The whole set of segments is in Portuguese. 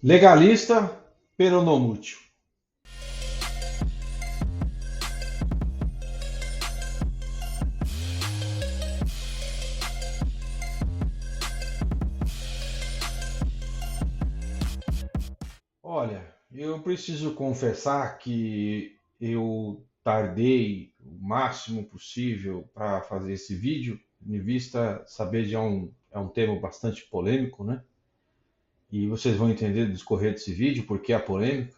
Legalista, peronomútil. Olha, eu preciso confessar que eu tardei o máximo possível para fazer esse vídeo, em vista saber de é um tema bastante polêmico, né? E vocês vão entender do discorrer desse vídeo porque a polêmica.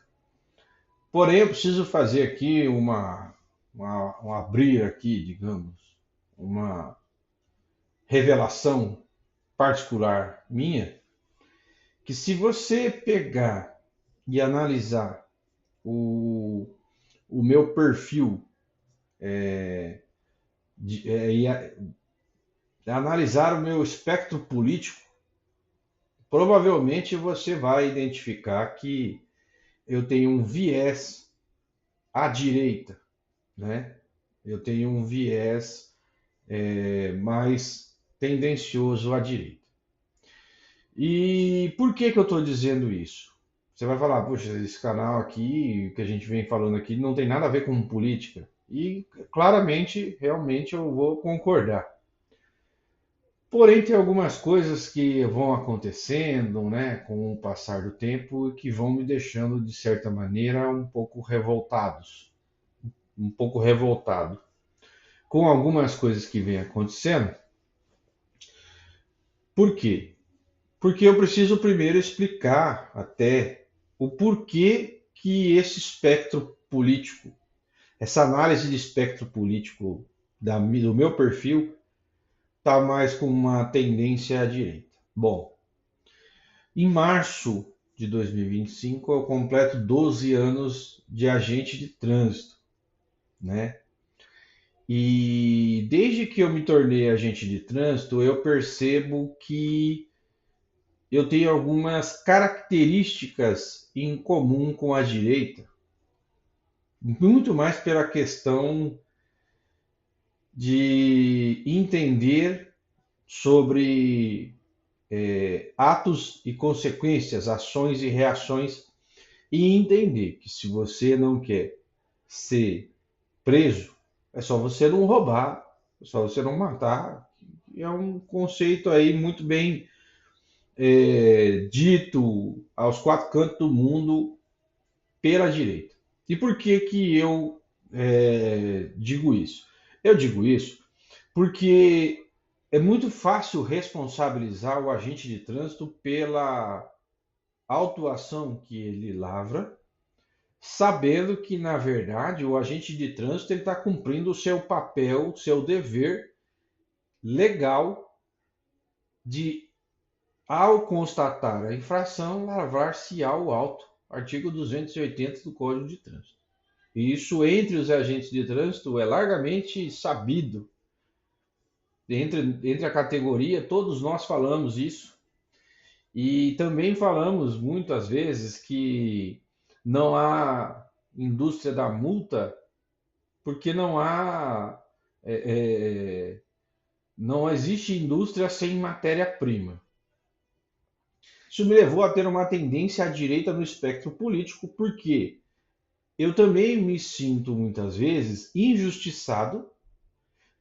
Porém, eu preciso fazer aqui um abrir aqui, digamos, uma revelação particular minha, que se você pegar e analisar o, o meu perfil e analisar o meu espectro político, provavelmente você vai identificar que eu tenho um viés à direita, né? Eu tenho um viés mais tendencioso à direita. E por que que eu estou dizendo isso? Você vai falar, poxa, esse canal aqui, que a gente vem falando aqui, não tem nada a ver com política. E claramente, realmente eu vou concordar. Porém, tem algumas coisas que vão acontecendo, né, com o passar do tempo e que vão me deixando, de certa maneira, um pouco revoltado com algumas coisas que vêm acontecendo. Por quê? Porque eu preciso primeiro explicar até o porquê que esse espectro político, essa análise de espectro político do meu perfil, está mais com uma tendência à direita. Bom, em março de 2025 eu completo 12 anos de agente de trânsito, né? E desde que eu me tornei agente de trânsito, eu percebo que eu tenho algumas características em comum com a direita, muito mais pela questão de entender sobre atos e consequências, ações e reações, e entender que se você não quer ser preso, é só você não roubar, é só você não matar. É um conceito aí muito bem dito aos quatro cantos do mundo pela direita. E por que que eu digo isso? Eu digo isso porque é muito fácil responsabilizar o agente de trânsito pela autuação que ele lavra, sabendo que, na verdade, o agente de trânsito está cumprindo o seu papel, seu dever legal de, ao constatar a infração, lavrar-se ao auto, artigo 280 do Código de Trânsito. E isso, entre os agentes de trânsito, é largamente sabido. Entre a categoria, todos nós falamos isso. E também falamos muitas vezes que não há indústria da multa porque não existe indústria sem matéria-prima. Isso me levou a ter uma tendência à direita no espectro político, porque eu também me sinto muitas vezes injustiçado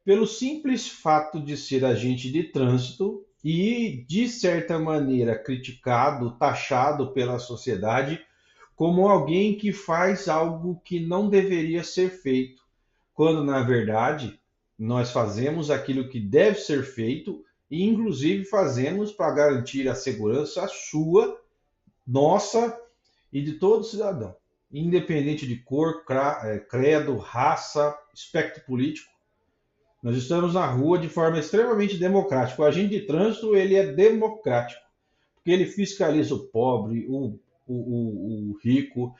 pelo simples fato de ser agente de trânsito e, de certa maneira, criticado, taxado pela sociedade como alguém que faz algo que não deveria ser feito, quando na verdade nós fazemos aquilo que deve ser feito e inclusive fazemos para garantir a segurança sua, nossa e de todo cidadão, independente de cor, credo, raça, espectro político. Nós estamos na rua de forma extremamente democrática. O agente de trânsito ele é democrático, porque ele fiscaliza o pobre, o rico,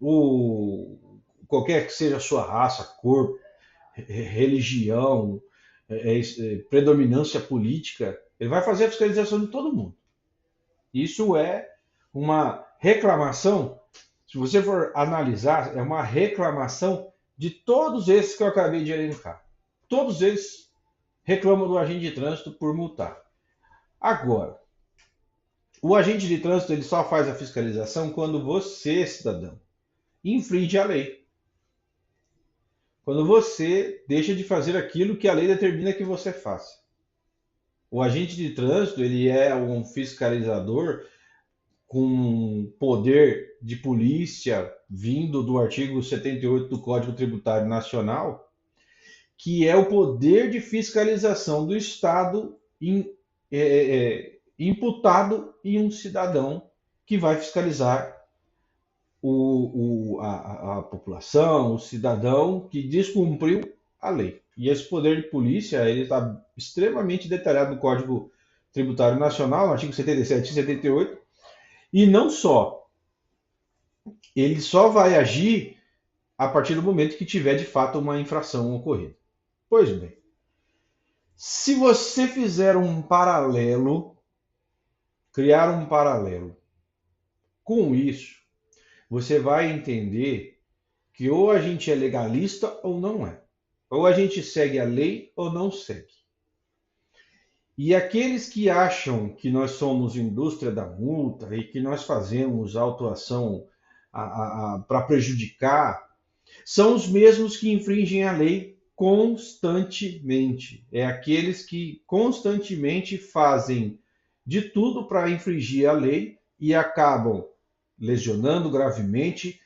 o, qualquer que seja a sua raça, cor, religião, predominância política, ele vai fazer a fiscalização de todo mundo. Isso é uma reclamação, se você for analisar, é uma reclamação de todos esses que eu acabei de elencar. Todos eles reclamam do agente de trânsito por multar. Agora, O agente de trânsito ele só faz a fiscalização quando você, cidadão, infringe a lei. Quando você deixa de fazer aquilo que a lei determina que você faça. O agente de trânsito ele é um fiscalizador com poder de polícia vindo do artigo 78 do Código Tributário Nacional, que é o poder de fiscalização do Estado imputado em um cidadão que vai fiscalizar a população, o cidadão que descumpriu a lei. E esse poder de polícia ele está extremamente detalhado no Código Tributário Nacional, no artigo 77 e 78, e não só. Ele só vai agir a partir do momento que tiver de fato uma infração ocorrida. Pois bem, se você fizer um paralelo, criar um paralelo com isso, você vai entender que ou a gente é legalista ou não é. Ou a gente segue a lei ou não segue. E aqueles que acham que nós somos indústria da multa e que nós fazemos autuação para prejudicar, são os mesmos que infringem a lei constantemente. É aqueles que constantemente fazem de tudo para infringir a lei e acabam lesionando gravemente,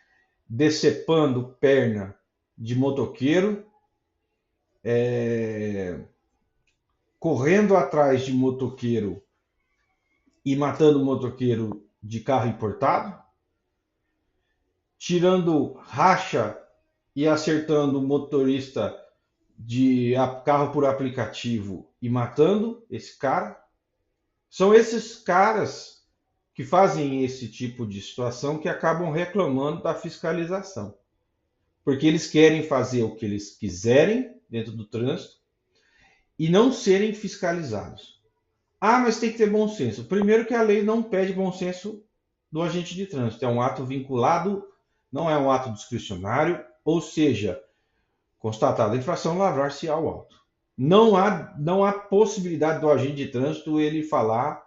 decepando perna de motoqueiro, correndo atrás de motoqueiro e matando motoqueiro de carro importado, tirando racha e acertando motorista de carro por aplicativo e matando esse cara. São esses caras que fazem esse tipo de situação que acabam reclamando da fiscalização. Porque eles querem fazer o que eles quiserem dentro do trânsito e não serem fiscalizados. Ah, mas tem que ter bom senso. Primeiro que a lei não pede bom senso do agente de trânsito. É um ato vinculado, não é um ato discricionário, ou seja, constatada a infração, lavrar-se ao auto. Não há possibilidade do agente de trânsito ele falar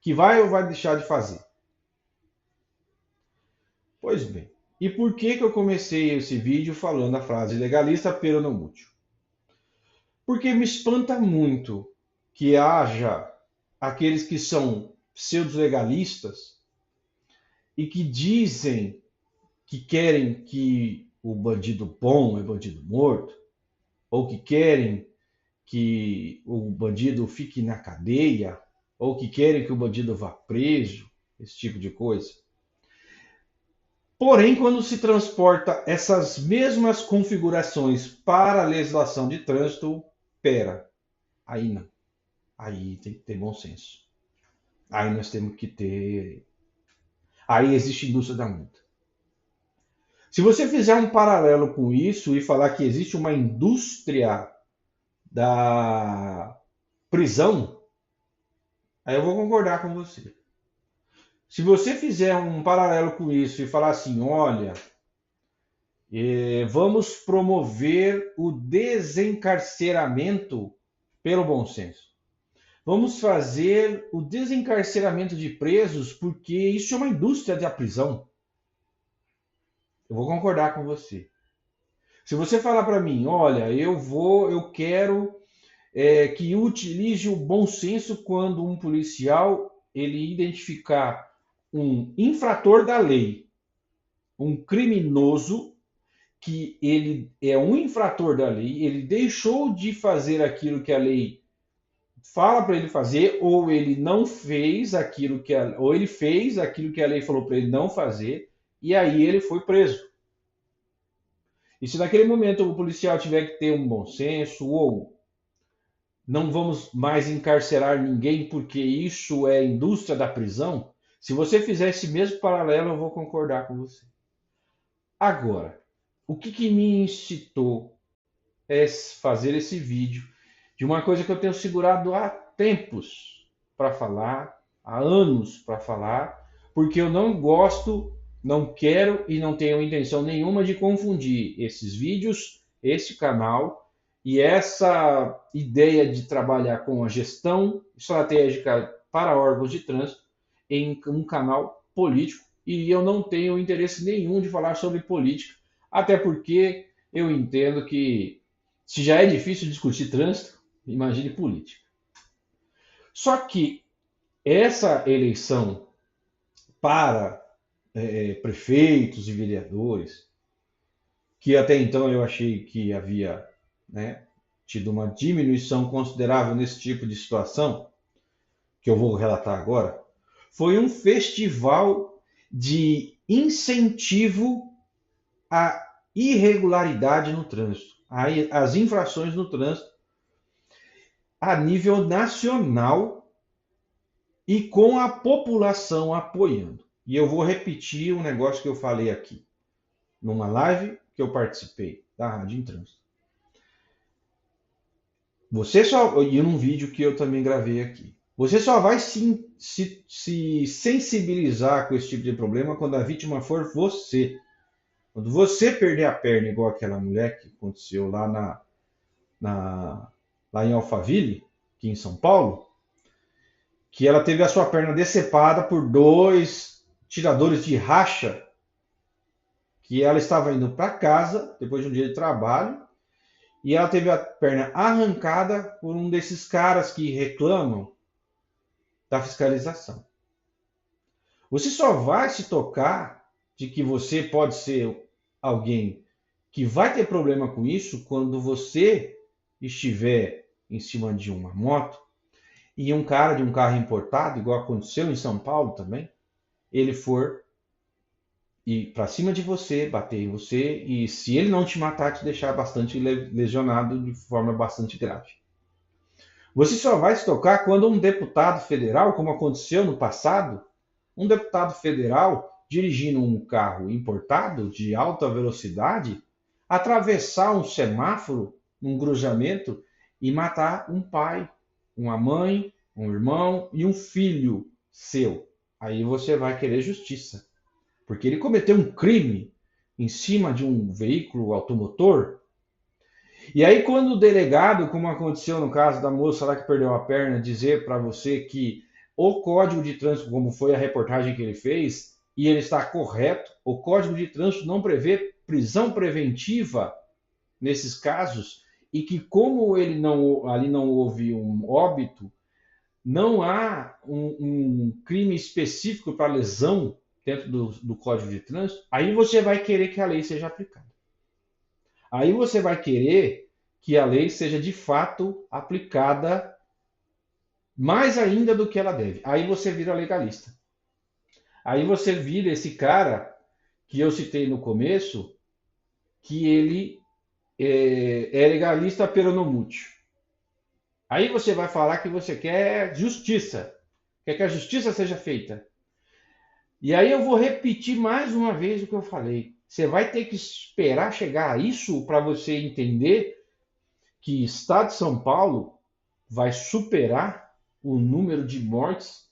que vai ou vai deixar de fazer. Pois bem, e por que eu comecei esse vídeo falando a frase legalista pero não mútil? Porque me espanta muito que haja aqueles que são pseudo-legalistas e que dizem que querem que o bandido bom é bandido morto, ou que querem que o bandido fique na cadeia, ou que querem que o bandido vá preso, esse tipo de coisa. Porém, quando se transporta essas mesmas configurações para a legislação de trânsito, aí não. Aí tem que ter bom senso. Aí nós temos que ter. Aí existe indústria da multa. Se você fizer um paralelo com isso e falar que existe uma indústria da prisão, aí eu vou concordar com você. Se você fizer um paralelo com isso e falar assim, olha, vamos promover o desencarceramento pelo bom senso. Vamos fazer o desencarceramento de presos porque isso é uma indústria da prisão. Eu vou concordar com você. Se você falar para mim, olha, eu quero que utilize o bom senso quando um policial ele identificar um infrator da lei, um criminoso que ele é um infrator da lei, ele deixou de fazer aquilo que a lei fala para ele fazer, ou ele não fez aquilo que ou ele fez aquilo que a lei falou para ele não fazer, e aí ele foi preso. E se naquele momento o policial tiver que ter um bom senso, ou não vamos mais encarcerar ninguém porque isso é indústria da prisão, se você fizer esse mesmo paralelo, eu vou concordar com você. Agora, o que me incitou é fazer esse vídeo de uma coisa que eu tenho segurado há tempos para falar, há anos para falar, porque eu não gosto, não quero e não tenho intenção nenhuma de confundir esses vídeos, esse canal e essa ideia de trabalhar com a gestão estratégica para órgãos de trânsito em um canal político e eu não tenho interesse nenhum de falar sobre política, até porque eu entendo que se já é difícil discutir trânsito, imagine política. Só que essa eleição para prefeitos e vereadores, que até então eu achei que havia, né, tido uma diminuição considerável nesse tipo de situação, que eu vou relatar agora, foi um festival de incentivo à irregularidade no trânsito, às infrações no trânsito, a nível nacional e com a população apoiando. E eu vou repetir um negócio que eu falei aqui, numa live que eu participei da Rádio em Trânsito. Você só, e num vídeo que eu também gravei aqui, você só vai se sensibilizar com esse tipo de problema quando a vítima for você. Quando você perder a perna, igual aquela mulher que aconteceu lá em Alphaville, aqui em São Paulo, que ela teve a sua perna decepada por 2 tiradores de racha, que ela estava indo para casa, depois de um dia de trabalho, e ela teve a perna arrancada por um desses caras que reclamam da fiscalização. Você só vai se tocar de que você pode ser alguém que vai ter problema com isso quando você estiver em cima de uma moto e um cara de um carro importado, igual aconteceu em São Paulo também, ele for ir para cima de você, bater em você e, se ele não te matar, te deixar bastante lesionado de forma bastante grave. Você só vai se tocar quando um deputado federal, como aconteceu no passado, um deputado federal dirigindo um carro importado de alta velocidade, atravessar um semáforo, um cruzamento e matar um pai, uma mãe, um irmão e um filho seu. Aí você vai querer justiça, porque ele cometeu um crime em cima de um veículo automotor. E aí, quando o delegado, como aconteceu no caso da moça lá que perdeu a perna, dizer para você que o Código de Trânsito, como foi a reportagem que ele fez, e ele está correto, o Código de Trânsito não prevê prisão preventiva nesses casos, e que como ali não houve um óbito, não há um crime específico para lesão dentro do Código de Trânsito, aí você vai querer que a lei seja aplicada. Aí você vai querer que a lei seja de fato aplicada mais ainda do que ela deve. Aí você vira legalista. Aí você vira esse cara que eu citei no começo, que ele é legalista peronomútil. Aí você vai falar que você quer justiça, quer que a justiça seja feita. E aí eu vou repetir mais uma vez o que eu falei. Você vai ter que esperar chegar a isso para você entender que o Estado de São Paulo vai superar o número de mortes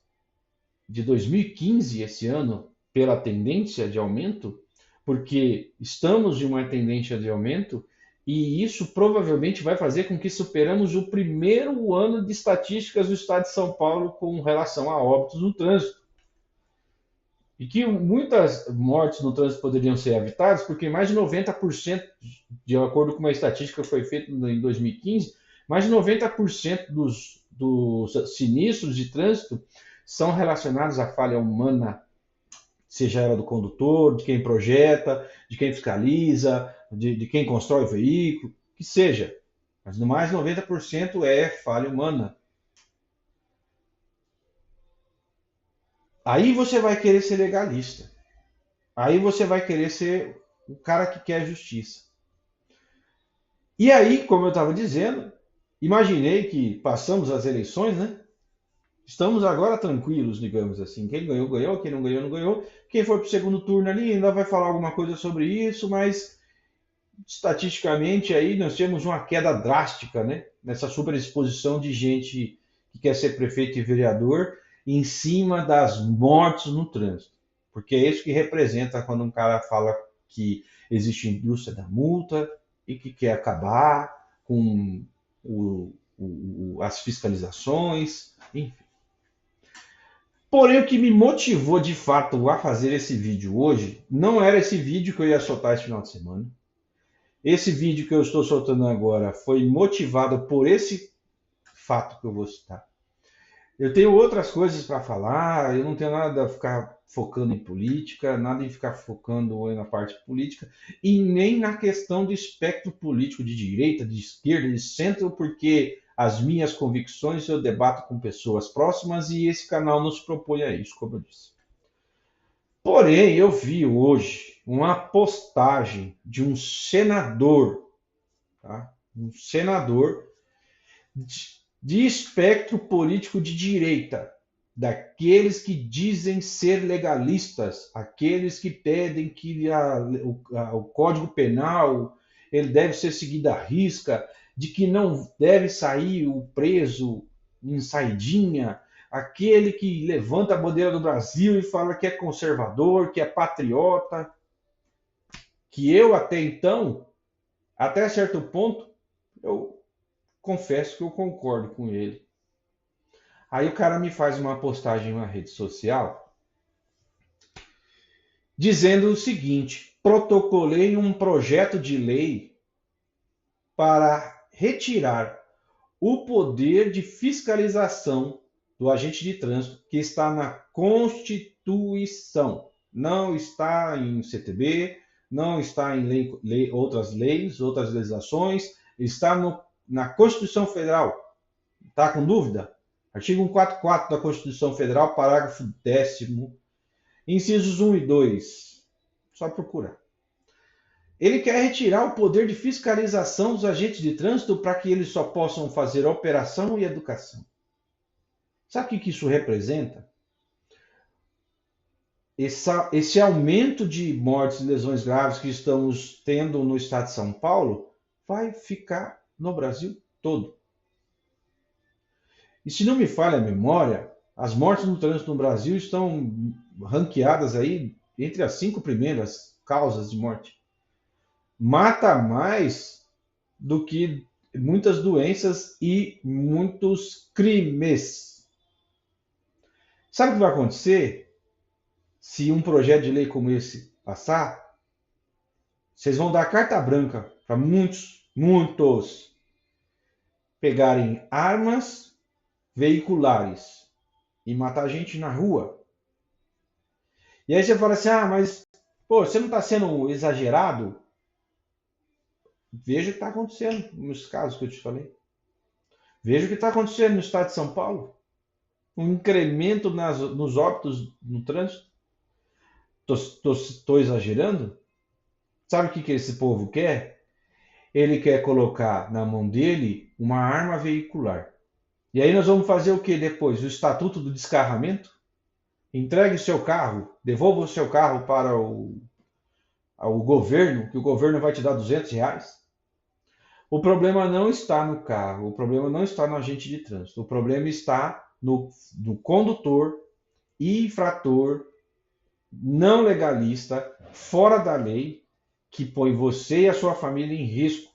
de 2015, esse ano, pela tendência de aumento, porque estamos em uma tendência de aumento e isso provavelmente vai fazer com que superamos o primeiro ano de estatísticas do Estado de São Paulo com relação a óbitos no trânsito. E que muitas mortes no trânsito poderiam ser evitadas, porque mais de 90%, de acordo com uma estatística que foi feita em 2015, mais de 90% dos sinistros de trânsito são relacionados à falha humana, seja ela do condutor, de quem projeta, de quem fiscaliza, de quem constrói o veículo, que seja. Mas no mais 90% é falha humana. Aí você vai querer ser legalista. Aí você vai querer ser o cara que quer justiça. E aí, como eu estava dizendo, imaginei que passamos as eleições, né? Estamos agora tranquilos, digamos assim. Quem ganhou, ganhou. Quem não ganhou, não ganhou. Quem for para o segundo turno ali ainda vai falar alguma coisa sobre isso, mas estatisticamente aí nós temos uma queda drástica, né? Nessa superexposição de gente que quer ser prefeito e vereador em cima das mortes no trânsito. Porque é isso que representa quando um cara fala que existe indústria da multa e que quer acabar com as fiscalizações, enfim. Porém, o que me motivou de fato a fazer esse vídeo hoje não era esse vídeo que eu ia soltar esse final de semana. Esse vídeo que eu estou soltando agora foi motivado por esse fato que eu vou citar. Eu tenho outras coisas para falar, eu não tenho nada a ficar focando em política, nada em ficar focando na parte política, e nem na questão do espectro político de direita, de esquerda, de centro, porque as minhas convicções eu debato com pessoas próximas e esse canal nos propõe a isso, como eu disse. Porém, eu vi hoje uma postagem de um senador, tá? Um senador de espectro político de direita, daqueles que dizem ser legalistas, aqueles que pedem que o Código Penal ele deve ser seguido à risca, de que não deve sair o preso em saidinha, aquele que levanta a bandeira do Brasil e fala que é conservador, que é patriota, que eu até então, até certo ponto, eu confesso que eu concordo com ele. Aí o cara me faz uma postagem na rede social dizendo o seguinte: protocolei um projeto de lei para retirar o poder de fiscalização do agente de trânsito que está na Constituição. Não está em CTB, não está em outras leis, outras legislações, está na Constituição Federal. Está com dúvida? Artigo 144 da Constituição Federal, parágrafo 10º, incisos 1 e 2. Só procurar. Ele quer retirar o poder de fiscalização dos agentes de trânsito para que eles só possam fazer operação e educação. Sabe o que isso representa? Esse aumento de mortes e lesões graves que estamos tendo no estado de São Paulo vai ficar no Brasil todo. E se não me falha a memória, as mortes no trânsito no Brasil estão ranqueadas aí entre as 5 primeiras causas de morte. Mata mais do que muitas doenças e muitos crimes. Sabe o que vai acontecer se um projeto de lei como esse passar? Vocês vão dar carta branca para muitos pegarem armas veiculares e matar gente na rua. E aí você fala assim, mas pô, você não está sendo exagerado? Veja o que está acontecendo nos casos que eu te falei. Veja o que está acontecendo no estado de São Paulo. Um incremento nos óbitos no trânsito. Estou exagerando? Sabe o que esse povo quer? Ele quer colocar na mão dele uma arma veicular. E aí nós vamos fazer o que depois? O estatuto do descarramento? Entregue o seu carro, devolva o seu carro para o governo, que o governo vai te dar R$ 200. O problema não está no carro, o problema não está no agente de trânsito, o problema está no condutor, infrator, não legalista, fora da lei, que põe você e a sua família em risco.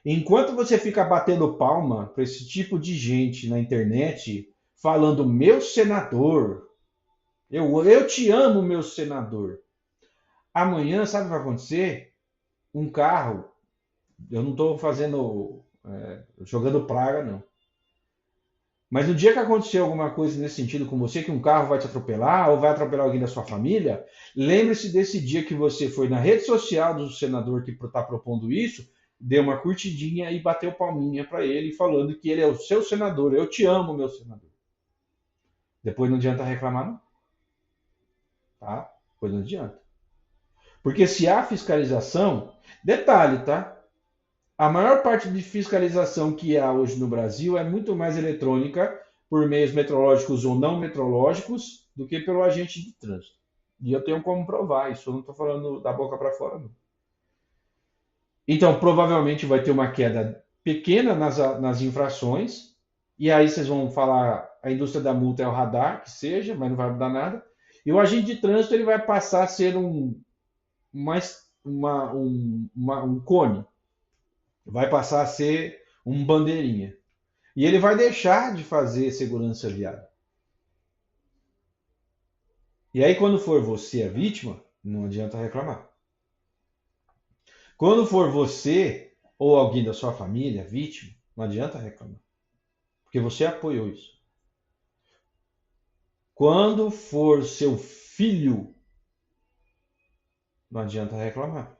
Enquanto você fica batendo palma para esse tipo de gente na internet, falando meu senador, eu te amo, meu senador. Amanhã, sabe o que vai acontecer? Um carro, eu não estou jogando praga, não. Mas no dia que acontecer alguma coisa nesse sentido com você, que um carro vai te atropelar ou vai atropelar alguém da sua família, lembre-se desse dia que você foi na rede social do senador que está propondo isso, deu uma curtidinha e bateu palminha para ele, falando que ele é o seu senador. Eu te amo, meu senador. Depois não adianta reclamar, não. Tá? Depois não adianta. Porque se há fiscalização, detalhe, tá? A maior parte de fiscalização que há hoje no Brasil é muito mais eletrônica, por meios metrológicos ou não metrológicos, do que pelo agente de trânsito. E eu tenho como provar isso, eu não estou falando da boca para fora, não. Então, provavelmente vai ter uma queda pequena nas infrações, e aí vocês vão falar, a indústria da multa é o radar, que seja, mas não vai mudar nada. E o agente de trânsito ele vai passar a ser um cone. Vai passar a ser um bandeirinha. E ele vai deixar de fazer segurança viária. E aí, quando for você a vítima, não adianta reclamar. Quando for você ou alguém da sua família vítima, não adianta reclamar. Porque você apoiou isso. Quando for seu filho, não adianta reclamar.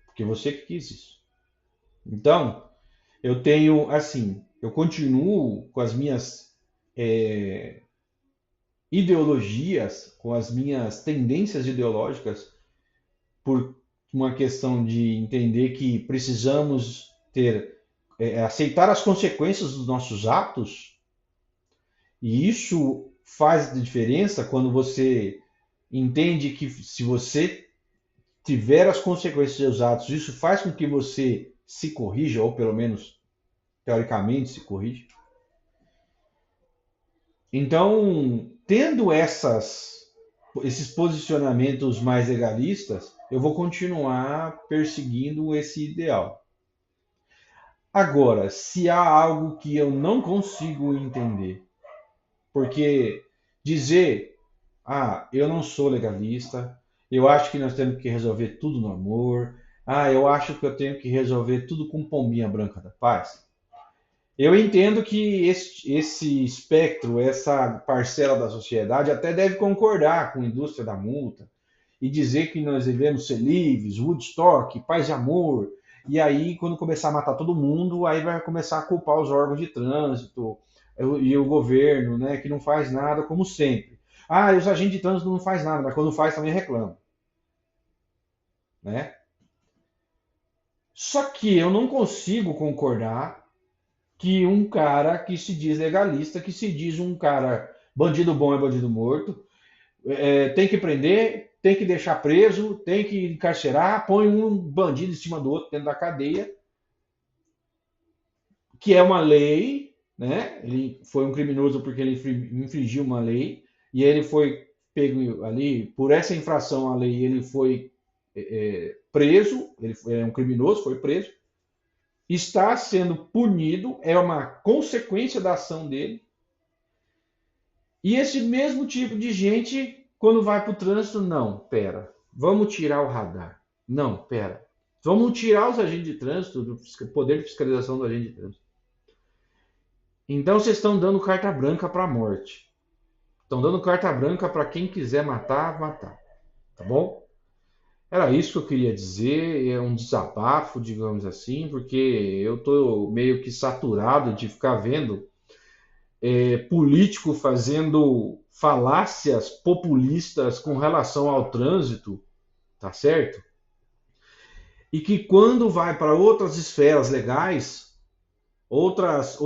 Porque você que quis isso. Então, eu tenho, assim, eu continuo com as minhas ideologias, com as minhas tendências ideológicas, por uma questão de entender que precisamos aceitar as consequências dos nossos atos, e isso faz diferença quando você entende que se você tiver as consequências dos seus atos, isso faz com que você se corrija, ou pelo menos teoricamente se corrija. Então, tendo esses posicionamentos mais legalistas, eu vou continuar perseguindo esse ideal. Agora, se há algo que eu não consigo entender, porque dizer, eu não sou legalista, eu acho que nós temos que resolver tudo no amor, eu acho que eu tenho que resolver tudo com pombinha branca da paz. Eu entendo que esse espectro, essa parcela da sociedade até deve concordar com a indústria da multa e dizer que nós devemos ser livres, Woodstock, paz e amor. E aí, quando começar a matar todo mundo, aí vai começar a culpar os órgãos de trânsito e o governo, né, que não faz nada, como sempre. Os agentes de trânsito não faz nada, mas quando faz também reclama, né? Só que eu não consigo concordar que um cara que se diz legalista, que se diz um cara bandido bom é bandido morto, tem que prender, tem que deixar preso, tem que encarcerar, põe um bandido em cima do outro dentro da cadeia, que é uma lei, né? Ele foi um criminoso porque ele infringiu uma lei e ele foi pego ali por essa infração à lei, ele foi preso, ele é um criminoso, foi preso, está sendo punido, é uma consequência da ação dele. E esse mesmo tipo de gente, quando vai para o trânsito, não, pera, vamos tirar o radar. Não, pera, vamos tirar os agentes de trânsito, do poder de fiscalização do agente de trânsito. Então vocês estão dando carta branca para a morte. Estão dando carta branca para quem quiser matar, matar. Tá bom? Era isso que eu queria dizer, é um desabafo, digamos assim, porque eu estou meio que saturado de ficar vendo político fazendo falácias populistas com relação ao trânsito, tá certo? E que quando vai para outras esferas legais, outras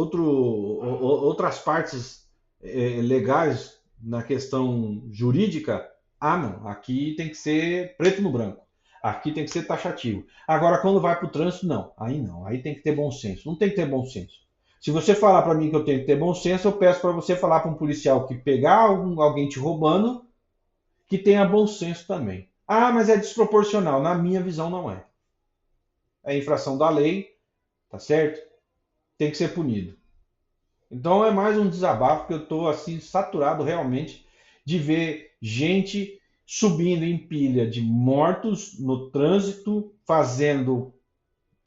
partes legais na questão jurídica, não, aqui tem que ser preto no branco. Aqui tem que ser taxativo. Agora, quando vai para o trânsito, não. Aí tem que ter bom senso. Não tem que ter bom senso. Se você falar para mim que eu tenho que ter bom senso, eu peço para você falar para um policial que pegar alguém te roubando, que tenha bom senso também. Mas é desproporcional. Na minha visão, não é. É infração da lei, tá certo? Tem que ser punido. Então é mais um desabafo que eu estou assim saturado realmente de ver gente subindo em pilha de mortos no trânsito, fazendo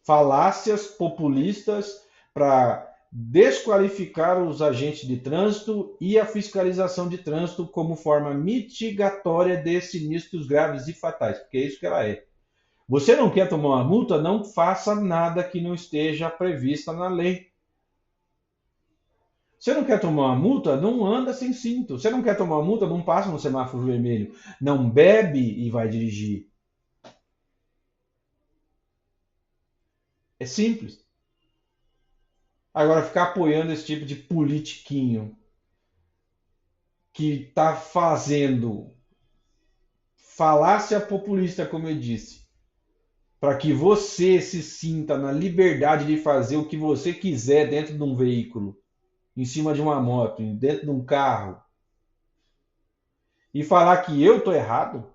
falácias populistas para desqualificar os agentes de trânsito e a fiscalização de trânsito como forma mitigatória de sinistros graves e fatais, porque é isso que ela é. Você não quer tomar uma multa? Não faça nada que não esteja prevista na lei. Você não quer tomar uma multa? Não anda sem cinto. Você não quer tomar uma multa? Não passa no semáforo vermelho. Não bebe e vai dirigir. É simples. Agora, ficar apoiando esse tipo de politiquinho que está fazendo falácia populista, como eu disse, para que você se sinta na liberdade de fazer o que você quiser dentro de um veículo, em cima de uma moto, dentro de um carro, e falar que eu estou errado,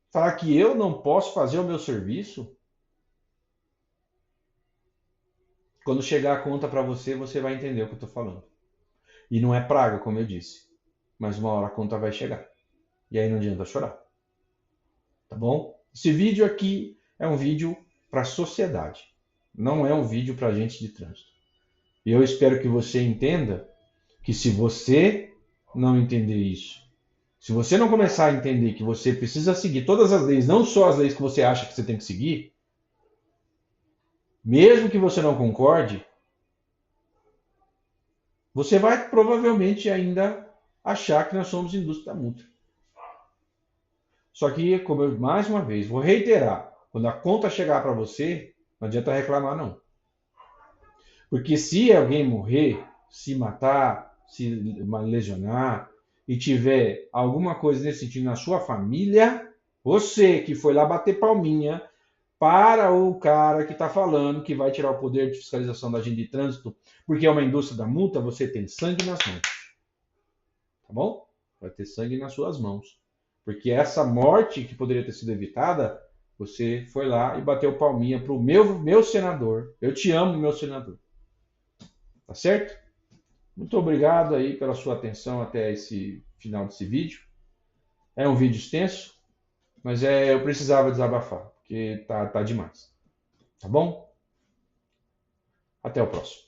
falar que eu não posso fazer o meu serviço, quando chegar a conta para você, você vai entender o que eu estou falando. E não é praga, como eu disse, mas uma hora a conta vai chegar. E aí não adianta chorar. Tá bom? Esse vídeo aqui é um vídeo para a sociedade. Não é um vídeo para agentes de trânsito. E eu espero que você entenda que se você não entender isso, se você não começar a entender que você precisa seguir todas as leis, não só as leis que você acha que você tem que seguir, mesmo que você não concorde, você vai provavelmente ainda achar que nós somos indústria da multa. Só que, como eu mais uma vez vou reiterar, quando a conta chegar para você, não adianta reclamar não. Porque se alguém morrer, se matar, se lesionar e tiver alguma coisa nesse sentido na sua família, você que foi lá bater palminha para o cara que está falando que vai tirar o poder de fiscalização da agente de trânsito porque é uma indústria da multa, você tem sangue nas mãos. Tá bom? Vai ter sangue nas suas mãos. Porque essa morte que poderia ter sido evitada, você foi lá e bateu palminha para o meu senador. Eu te amo, meu senador. Tá certo? Muito obrigado aí pela sua atenção até esse final desse vídeo. É um vídeo extenso, mas eu precisava desabafar, porque tá demais. Tá bom? Até o próximo.